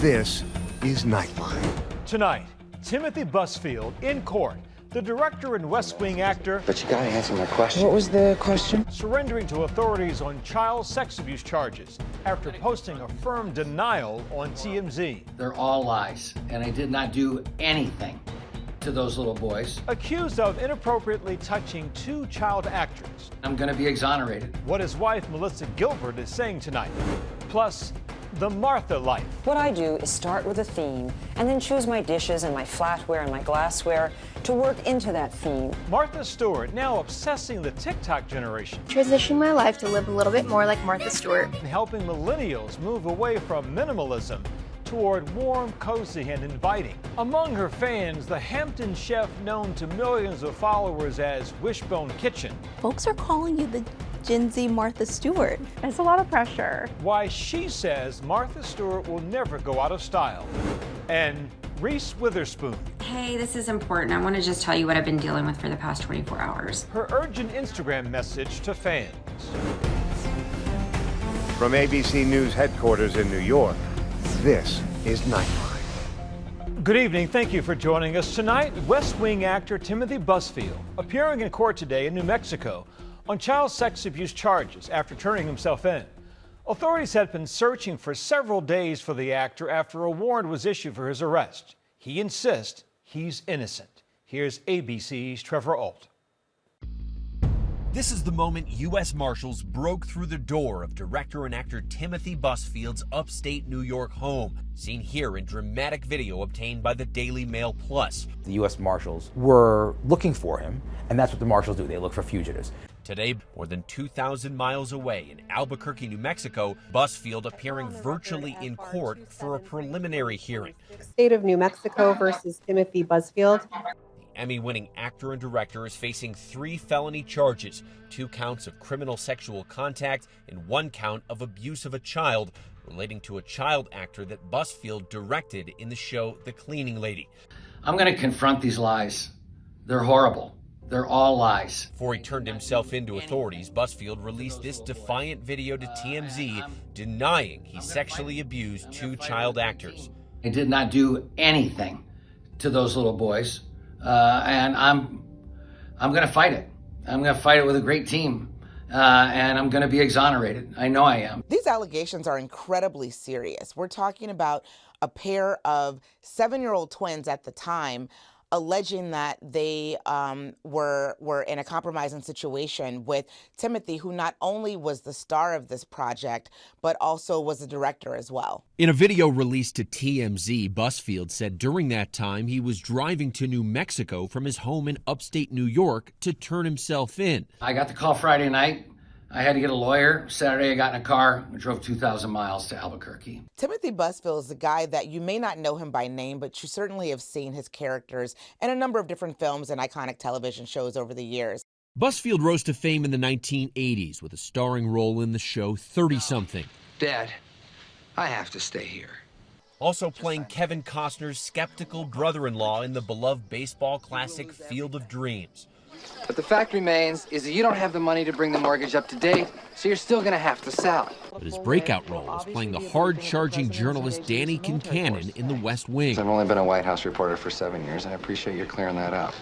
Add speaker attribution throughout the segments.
Speaker 1: This is Nightline.
Speaker 2: Tonight, Timothy Busfield in court. The director and West Wing actor,
Speaker 3: But you gotta answer my question.
Speaker 4: What was the question?
Speaker 2: surrendering to authorities on child sex abuse charges after posting a firm denial on TMZ.
Speaker 5: They're all lies, and I did not do anything to those little boys.
Speaker 2: Accused of inappropriately touching two child actors.
Speaker 5: I'm gonna be exonerated.
Speaker 2: What his wife, Melissa Gilbert, is saying tonight. Plus, the Martha life.
Speaker 6: What I do is start with a theme and then choose my dishes and my flatware and my glassware to work into that theme.
Speaker 2: Martha Stewart now obsessing the TikTok generation.
Speaker 7: Transitioning my life to live a little bit more like Martha Stewart.
Speaker 2: And helping millennials move away from minimalism toward warm, cozy, and inviting. Among her fans, the Hampton chef known to millions of followers as Wishbone Kitchen.
Speaker 8: Folks are calling you the Gen Z Martha Stewart.
Speaker 9: It's a lot of pressure.
Speaker 2: Why she says Martha Stewart will never go out of style. And Reese Witherspoon.
Speaker 10: Hey, this is important. I want to just tell you what I've been dealing with for the past 24 hours.
Speaker 2: Her urgent Instagram message to fans.
Speaker 1: From ABC News headquarters in New York, this is Nightline.
Speaker 2: Good evening. Thank you for joining us tonight. West Wing actor Timothy Busfield appearing in court today in New Mexico on child sex abuse charges after turning himself in. Authorities had been searching for several days for the actor after a warrant was issued for his arrest. He insists he's innocent. Here's ABC's Trevor Ault.
Speaker 11: This is the moment U.S. Marshals broke through the door of director and actor Timothy Busfield's upstate New York home, seen here in dramatic video obtained by the Daily Mail Plus.
Speaker 4: The U.S. Marshals were looking for him, and that's what the Marshals do. They look for fugitives.
Speaker 11: Today, more than 2,000 miles away in Albuquerque, New Mexico, Busfield appearing virtually in court for a preliminary hearing.
Speaker 9: State of New Mexico versus Timothy Busfield.
Speaker 11: The Emmy-winning actor and director is facing 3 felony charges, 2 counts of criminal sexual contact and 1 count of abuse of a child relating to a child actor that Busfield directed in the show The Cleaning Lady.
Speaker 5: I'm gonna confront these lies. They're horrible. They're all lies.
Speaker 11: Before he turned himself into authorities, Busfield released this defiant video to TMZ denying he sexually abused 2 child actors.
Speaker 5: I did not do anything to those little boys, and I'm gonna fight it. I'm gonna fight it with a great team, and I'm gonna be exonerated. I know I am.
Speaker 12: These allegations are incredibly serious. We're talking about a pair of 7-year-old twins at the time alleging that they were in a compromising situation with Timothy, who not only was the star of this project, but also was the director as well.
Speaker 11: In a video released to TMZ, Busfield said during that time he was driving to New Mexico from his home in upstate New York to turn himself in.
Speaker 5: I got the call Friday night. I had to get a lawyer. Saturday, I got in a car and drove 2,000 miles to Albuquerque.
Speaker 12: Timothy Busfield is a guy that you may not know him by name, but you certainly have seen his characters in a number of different films and iconic television shows over the years.
Speaker 11: Busfield rose to fame in the 1980s with a starring role in the show 30-something.
Speaker 3: Dad, I have to stay here.
Speaker 11: Also playing Kevin Costner's skeptical brother-in-law in the beloved baseball classic Field of Dreams.
Speaker 3: But the fact remains is that you don't have the money to bring the mortgage up to date, so you're still gonna have to sell.
Speaker 11: But his breakout role was playing the hard-charging journalist Danny Kincannon in The West Wing.
Speaker 3: I've only been a White House reporter for 7 years, and I appreciate you clearing that up.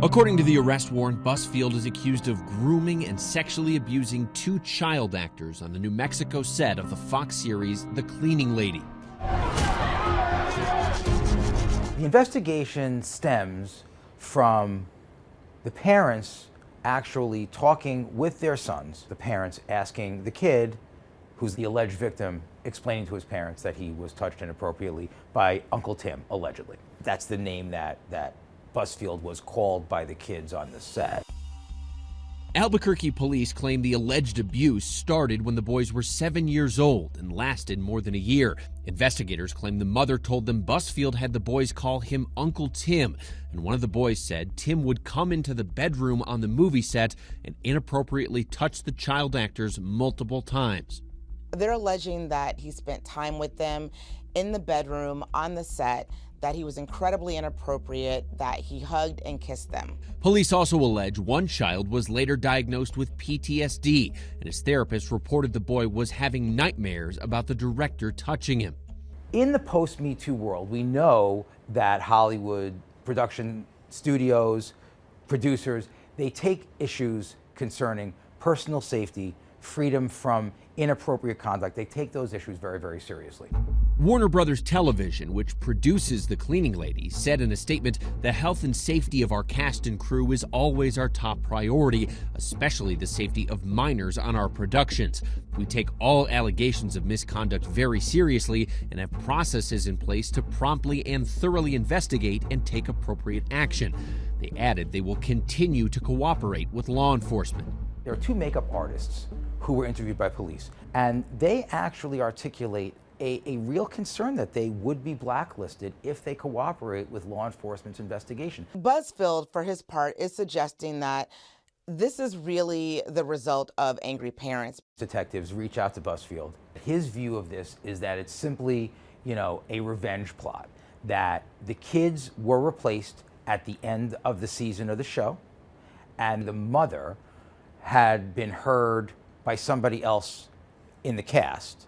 Speaker 11: According to the arrest warrant, Busfield is accused of grooming and sexually abusing 2 child actors on the New Mexico set of the Fox series The Cleaning Lady.
Speaker 4: The investigation stems from the parents actually talking with their sons, the parents asking the kid, who's the alleged victim, explaining to his parents that he was touched inappropriately by Uncle Tim, allegedly. That's the name that Busfield was called by the kids on the set.
Speaker 11: Albuquerque police claim the alleged abuse started when the boys were 7 years old and lasted more than a year. Investigators claim the mother told them Busfield had the boys call him Uncle Tim, and one of the boys said Tim would come into the bedroom on the movie set and inappropriately touch the child actors multiple times.
Speaker 12: They're alleging that he spent time with them in the bedroom, on the set, that he was incredibly inappropriate, that he hugged and kissed them.
Speaker 11: Police also allege one child was later diagnosed with PTSD, and his therapist reported the boy was having nightmares about the director touching him.
Speaker 4: In the post-Me Too world, we know that Hollywood production studios, producers, they take issues concerning personal safety, freedom from inappropriate conduct. They take those issues very, very seriously.
Speaker 11: Warner Brothers Television, which produces The Cleaning Lady, said in a statement, "The health and safety of our cast and crew is always our top priority, especially the safety of minors on our productions. We take all allegations of misconduct very seriously and have processes in place to promptly and thoroughly investigate and take appropriate action." They added they will continue to cooperate with law enforcement.
Speaker 4: There are two makeup artists who were interviewed by police, and they actually articulate a real concern that they would be blacklisted if they cooperate with law enforcement's investigation.
Speaker 12: Busfield, for his part, is suggesting that this is really the result of angry parents.
Speaker 4: Detectives reach out to Busfield. His view of this is that it's simply, a revenge plot, that the kids were replaced at the end of the season of the show, and the mother had been heard by somebody else in the cast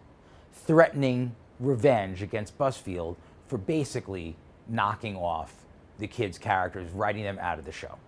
Speaker 4: threatening revenge against Busfield for basically knocking off the kids' characters, writing them out of the show.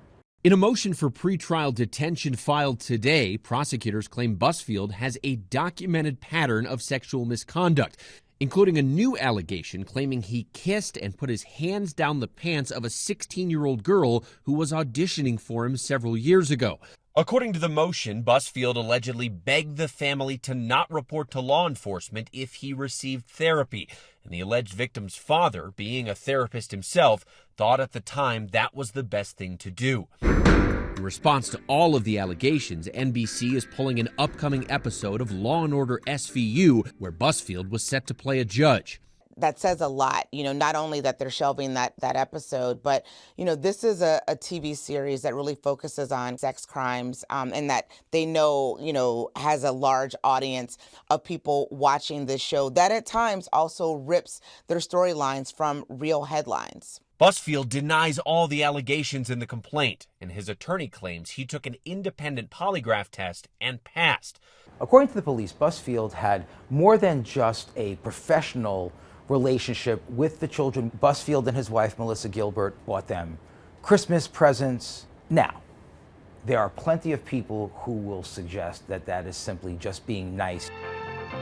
Speaker 11: In a motion for pretrial detention filed today, prosecutors claim Busfield has a documented pattern of sexual misconduct, including a new allegation claiming he kissed and put his hands down the pants of a 16-year-old girl who was auditioning for him several years ago. According to the motion, Busfield allegedly begged the family to not report to law enforcement if he received therapy, and the alleged victim's father, being a therapist himself, thought at the time that was the best thing to do. In response to all of the allegations, NBC is pulling an upcoming episode of Law & Order SVU, where Busfield was set to play a judge.
Speaker 12: That says a lot, not only that they're shelving that episode, but, this is a TV series that really focuses on sex crimes and that they know, has a large audience of people watching this show that at times also rips their storylines from real headlines.
Speaker 11: Busfield denies all the allegations in the complaint, and his attorney claims he took an independent polygraph test and passed.
Speaker 4: According to the police, Busfield had more than just a professional relationship with the children. Busfield and his wife, Melissa Gilbert, bought them Christmas presents. Now, there are plenty of people who will suggest that that is simply just being nice.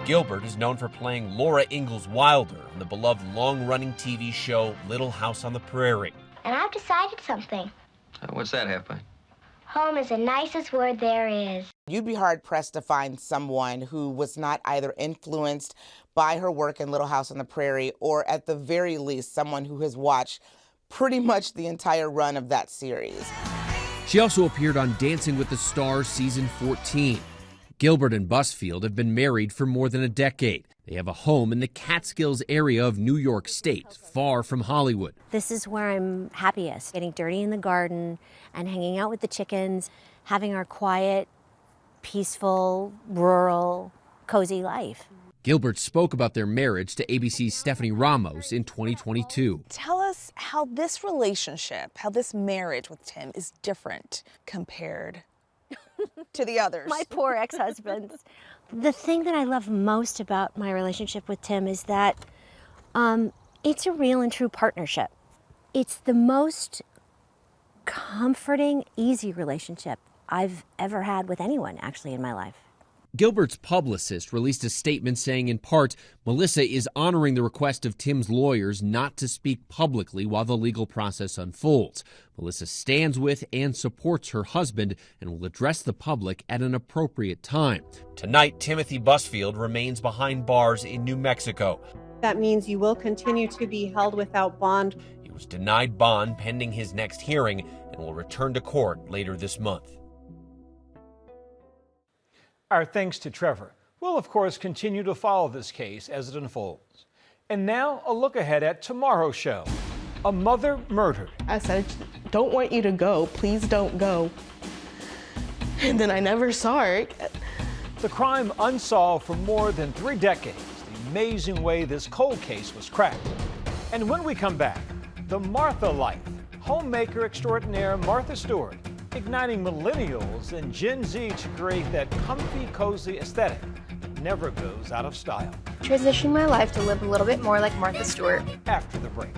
Speaker 11: Gilbert is known for playing Laura Ingalls Wilder on the beloved long-running TV show Little House on the Prairie.
Speaker 13: And I've decided something.
Speaker 14: What's that have by?
Speaker 13: Home is the nicest word there is.
Speaker 12: You'd be hard-pressed to find someone who was not either influenced by her work in Little House on the Prairie or at the very least someone who has watched pretty much the entire run of that series.
Speaker 11: She also appeared on Dancing with the Stars season 14. Gilbert and Busfield have been married for more than a decade. They have a home in the Catskills area of New York State, far from Hollywood.
Speaker 15: This is where I'm happiest, getting dirty in the garden and hanging out with the chickens, having our quiet, peaceful, rural, cozy life.
Speaker 11: Gilbert spoke about their marriage to ABC's Stephanie Ramos in 2022.
Speaker 16: Tell us how this relationship, how this marriage with Tim is different compared to the others.
Speaker 15: My poor ex-husband. The thing that I love most about my relationship with Tim is that it's a real and true partnership. It's the most comforting, easy relationship I've ever had with anyone, actually, in my life.
Speaker 11: Gilbert's publicist released a statement saying, in part, Melissa is honoring the request of Tim's lawyers not to speak publicly while the legal process unfolds. Melissa stands with and supports her husband and will address the public at an appropriate time. Tonight, Timothy Busfield remains behind bars in New Mexico.
Speaker 9: That means you will continue to be held without bond.
Speaker 11: He was denied bond pending his next hearing and will return to court later this month.
Speaker 2: Our thanks to Trevor. We'll, of course, continue to follow this case as it unfolds. And now, a look ahead at tomorrow's show. A mother murdered.
Speaker 17: I said, don't want you to go. Please don't go. And then I never saw her.
Speaker 2: The crime unsolved for more than 3 decades. The amazing way this cold case was cracked. And when we come back, the Martha life. Homemaker extraordinaire Martha Stewart igniting millennials and Gen Z to create that comfy, cozy aesthetic. never goes out of style.
Speaker 7: Transitioning my life to live a little bit more like Martha Stewart.
Speaker 2: After the break.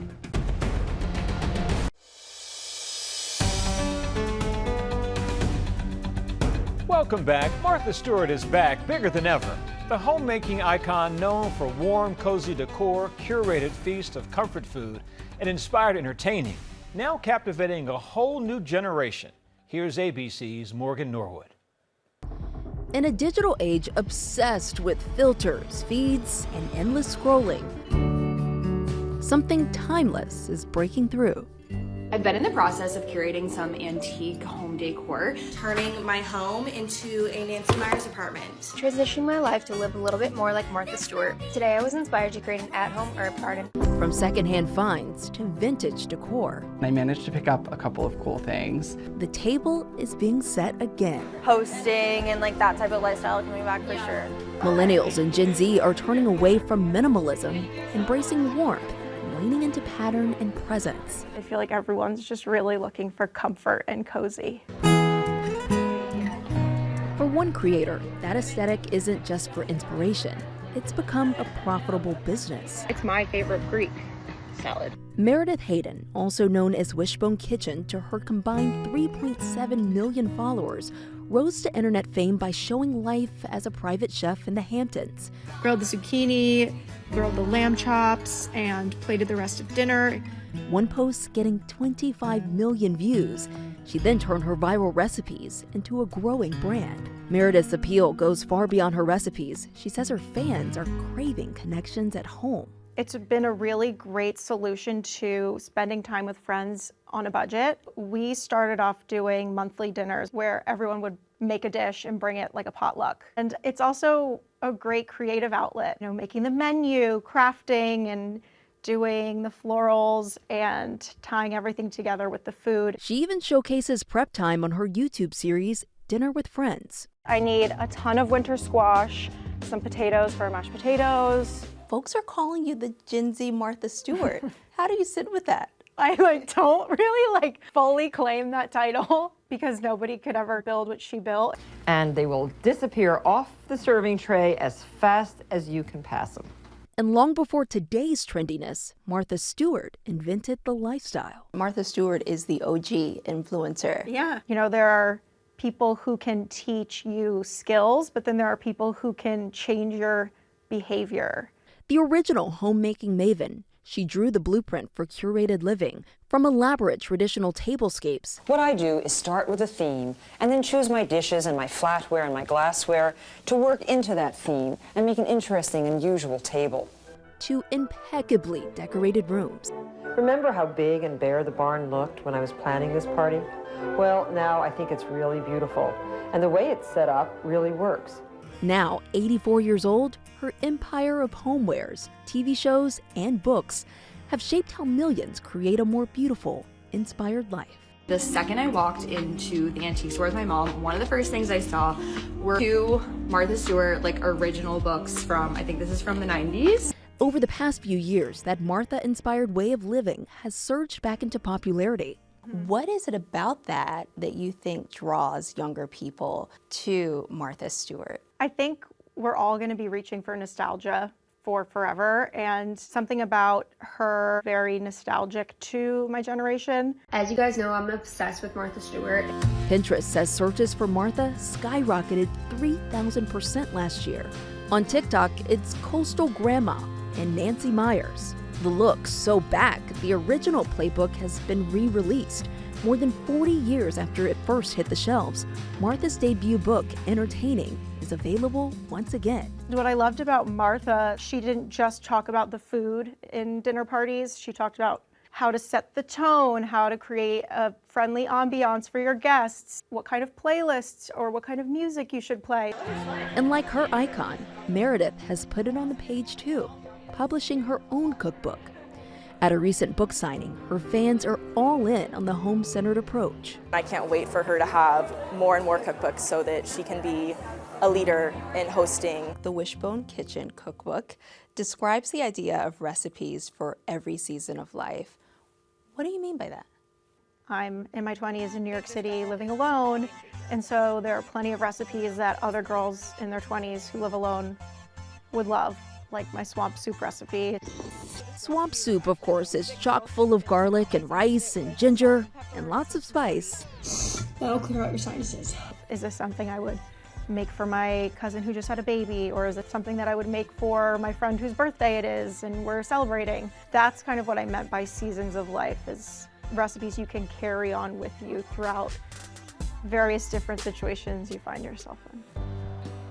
Speaker 2: Welcome back. Martha Stewart is back, bigger than ever. The homemaking icon known for warm, cozy decor, curated feast of comfort food, and inspired entertaining, now captivating a whole new generation. Here's ABC's Morgan Norwood.
Speaker 14: In a digital age obsessed with filters, feeds, and endless scrolling, something timeless is breaking through.
Speaker 18: I've been in the process of curating some antique home decor, turning my home into a Nancy Meyers apartment.
Speaker 7: Transitioning my life to live a little bit more like Martha Stewart. Today I was inspired to create an at-home herb garden.
Speaker 14: From secondhand finds to vintage decor,
Speaker 19: I managed to pick up a couple of cool things.
Speaker 14: the table is being set again.
Speaker 20: Hosting and like that type of lifestyle coming back for sure.
Speaker 14: Millennials and Gen Z are turning away from minimalism, embracing warmth, and leaning into pattern and presence.
Speaker 21: I feel like everyone's just really looking for comfort and cozy.
Speaker 14: For one creator, that aesthetic isn't just for inspiration. It's become a profitable business.
Speaker 20: It's my favorite Greek salad.
Speaker 14: Meredith Hayden, also known as Wishbone Kitchen, to her combined 3.7 million followers, rose to internet fame by showing life as a private chef in the Hamptons.
Speaker 21: Grilled the zucchini, grilled the lamb chops, and plated the rest of dinner.
Speaker 14: One post getting 25 million views. She then turned her viral recipes into a growing brand. Meredith's appeal goes far beyond her recipes. She says her fans are craving connections at home.
Speaker 21: It's been a really great solution to spending time with friends on a budget. We started off doing monthly dinners where everyone would make a dish and bring it like a potluck. And it's also a great creative outlet, making the menu, crafting, and doing the florals and tying everything together with the food.
Speaker 14: She even showcases prep time on her YouTube series, Dinner with Friends.
Speaker 21: I need a ton of winter squash, some potatoes for mashed potatoes.
Speaker 8: Folks are calling you the Gen Z Martha Stewart. How do you sit with that?
Speaker 21: I don't really fully claim that title because nobody could ever build what she built.
Speaker 22: And they will disappear off the serving tray as fast as you can pass them.
Speaker 14: And long before today's trendiness, Martha Stewart invented the lifestyle.
Speaker 8: Martha Stewart is the OG influencer.
Speaker 21: Yeah. There are people who can teach you skills, but then there are people who can change your behavior.
Speaker 14: The original homemaking maven, she drew the blueprint for curated living, from elaborate traditional tablescapes.
Speaker 6: What I do is start with a theme and then choose my dishes and my flatware and my glassware to work into that theme and make an interesting and unusual table.
Speaker 14: To impeccably decorated rooms.
Speaker 22: Remember how big and bare the barn looked when I was planning this party? Well, now I think it's really beautiful. And the way it's set up really works.
Speaker 14: Now, 84 years old, her empire of homewares, TV shows, and books have shaped how millions create a more beautiful, inspired life.
Speaker 18: The second I walked into the antique store with my mom, one of the first things I saw were 2 Martha Stewart original books from, I think this is from the 90s.
Speaker 14: Over the past few years, that Martha-inspired way of living has surged back into popularity.
Speaker 8: What is it about that you think draws younger people to Martha Stewart?
Speaker 21: I think we're all going to be reaching for nostalgia for forever, and something about her very nostalgic to my generation.
Speaker 20: As you guys know, I'm obsessed with Martha Stewart.
Speaker 14: Pinterest says searches for Martha skyrocketed 3,000% last year. On TikTok, it's Coastal Grandma and Nancy Meyers. The look so back, the original playbook has been re-released. More than 40 years after it first hit the shelves, Martha's debut book, Entertaining, is available once again.
Speaker 21: What I loved about Martha, she didn't just talk about the food in dinner parties. She talked about how to set the tone, how to create a friendly ambiance for your guests, what kind of playlists or what kind of music you should play.
Speaker 14: And like her icon, Meredith has put it on the page too, publishing her own cookbook. At a recent book signing, her fans are all in on the home-centered approach.
Speaker 23: I can't wait for her to have more and more cookbooks so that she can be a leader in hosting.
Speaker 8: The Wishbone Kitchen cookbook describes the idea of recipes for every season of life. What do you mean by that?
Speaker 21: I'm in my 20s in New York City living alone, and so there are plenty of recipes that other girls in their 20s who live alone would love, like my swamp soup recipe.
Speaker 14: Swamp soup, of course, is chock full of garlic and rice and ginger and lots of spice.
Speaker 21: That'll clear out your sinuses. Is this something I would make for my cousin who just had a baby, or is it something that I would make for my friend whose birthday it is and we're celebrating? That's kind of what I meant by seasons of life, is recipes you can carry on with you throughout various different situations you find yourself in.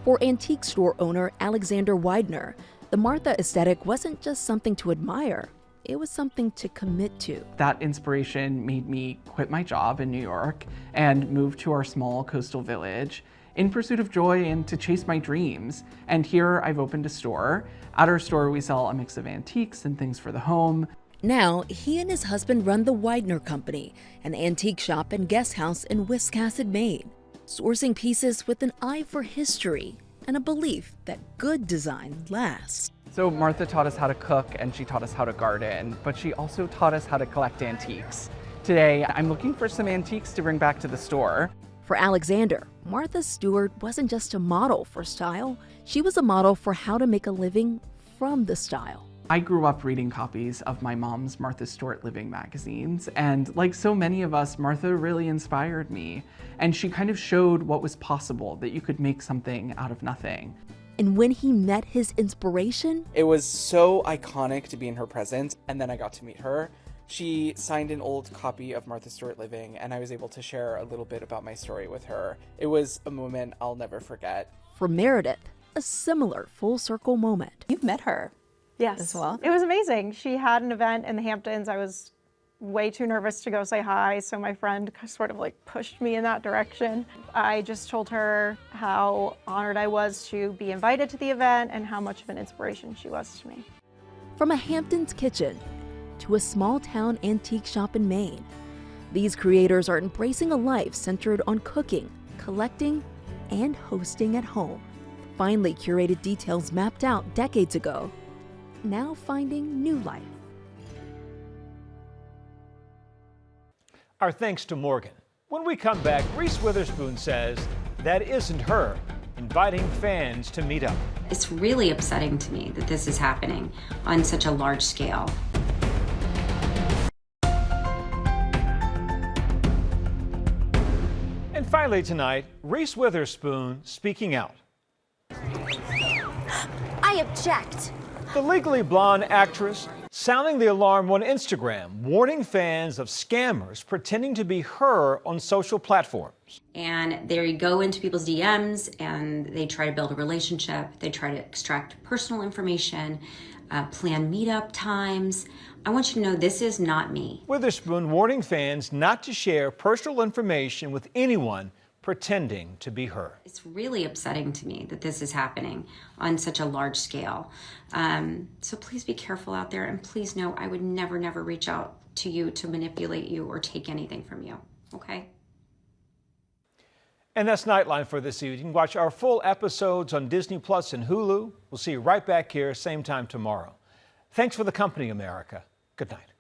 Speaker 14: For antique store owner Alexander Widener, the Martha aesthetic wasn't just something to admire, it was something to commit to.
Speaker 19: That inspiration made me quit my job in New York and move to our small coastal village in pursuit of joy and to chase my dreams. And here I've opened a store. At our store, we sell a mix of antiques and things for the home.
Speaker 14: Now, he and his husband run the Widener Company, an antique shop and guest house in Wiscasset, Maine, sourcing pieces with an eye for history and a belief that good design lasts.
Speaker 19: So Martha taught us how to cook and she taught us how to garden, but she also taught us how to collect antiques. Today, I'm looking for some antiques to bring back to the store.
Speaker 14: For Alexander, Martha Stewart wasn't just a model for style, she was a model for how to make a living from the style.
Speaker 19: I grew up reading copies of my mom's Martha Stewart Living magazines, and like so many of us, Martha really inspired me. And she kind of showed what was possible, that you could make something out of nothing.
Speaker 14: And when he met his inspiration,
Speaker 19: it was so iconic to be in her presence, and then I got to meet her. She signed an old copy of Martha Stewart Living, and I was able to share a little bit about my story with her. It was a moment I'll never forget.
Speaker 14: For Meredith, a similar full circle moment.
Speaker 8: You've met her.
Speaker 21: Yes.
Speaker 8: As well.
Speaker 21: It was amazing. She had an event in the Hamptons. I was way too nervous to go say hi, so my friend sort of like pushed me in that direction. I just told her how honored I was to be invited to the event and how much of an inspiration she was to me.
Speaker 14: From a Hamptons kitchen to a small town antique shop in Maine, these creators are embracing a life centered on cooking, collecting, and hosting at home. Finely curated details mapped out decades ago, now finding new life.
Speaker 2: Our thanks to Morgan. When we come back, Reese Witherspoon says that isn't her inviting fans to meet up.
Speaker 1: It's really upsetting to me that this is happening on such a large scale.
Speaker 2: And finally tonight, Reese Witherspoon speaking out.
Speaker 15: I object.
Speaker 2: The Legally Blonde actress sounding the alarm on Instagram, warning fans of scammers pretending to be her on social platforms.
Speaker 1: And they go into people's DMs and they try to build a relationship. They try to extract personal information, plan meetup times. I want you to know this is not me.
Speaker 2: Witherspoon warning fans not to share personal information with anyone pretending to be her.
Speaker 1: It's really upsetting to me that this is happening on such a large scale. So please be careful out there, and please know I would never, never reach out to you to manipulate you or take anything from you, okay?
Speaker 2: And that's Nightline for this evening. Watch our full episodes on Disney Plus and Hulu. We'll see you right back here, same time tomorrow. Thanks for the company, America. Good night.